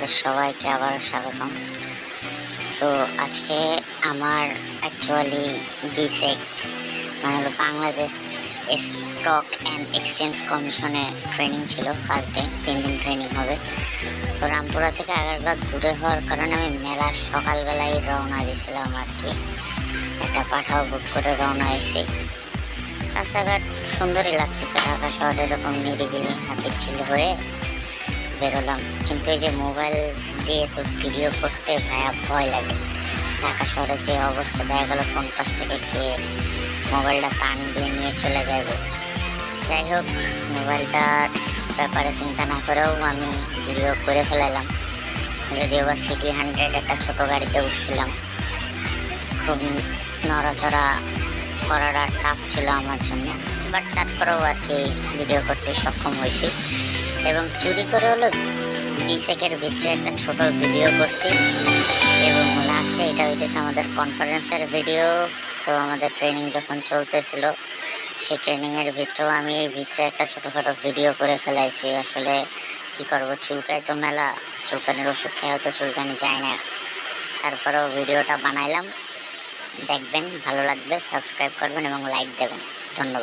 আপনাদের সবাইকে আবার স্বাগতম। সো আজকে আমার অ্যাকচুয়ালি বিসেক মানে হলো বাংলাদেশ স্টক অ্যান্ড এক্সচেঞ্জ কমিশনে ট্রেনিং ছিল। ফার্স্ট ডে 3 দিন ট্রেনিং হবে। তো রামপুরা থেকে আগারগাঁও দূরে হওয়ার কারণে আমি মেলার সকালবেলায় রওনা দিয়েছিলাম আর কি। একটা পাঠাও বুক করে রওনা হয়েছি। রাস্তাঘাট সুন্দরই লাগতেছে, ঢাকা শহরে এরকম নিরিবিলি হাতির ছিল হয়ে বেরোলাম। কিন্তু এই যে মোবাইল দিয়ে তো ভিডিও করতে ভয় লাগে। ঢাকা শহরের যে অবস্থা, দেখা গেল কোন পাশ থেকে কে মোবাইলটা টান দিয়ে নিয়ে চলে যাবে। যাই হোক, মোবাইলটার ব্যাপারে চিন্তা না করেও আমি ভিডিও করে ফেলালাম। যদিও বা সিটি 100 একটা ছোটো গাড়িতে উঠছিলাম, খুব নড়াচড়া করাটা টাফ ছিল আমার জন্য, বাট তারপরেও আর কি ভিডিও করতে সক্ষম হয়েছি। এবং চুরি করে হলো বিসেকের ভিতরে একটা ছোট ভিডিও করছি। এবং লাস্টে এটা হইতেছে আমাদের কনফারেন্সের ভিডিও। সো আমাদের ট্রেনিং যখন চলতেছিল সেই ট্রেনিংয়ের ভিতরেও আমি এই ভিতরে একটা ছোটোখাটো ভিডিও করে ফেলাইছি। আসলে কী করবো, চুলকায় তো মেলা, চুলকানির ওষুধ খেয়েও তো চুলকানি যায় না। তারপরেও ভিডিওটা বানাইলাম, দেখবেন ভালো লাগবে, সাবস্ক্রাইব করবেন এবং লাইক দেবেন। ধন্যবাদ।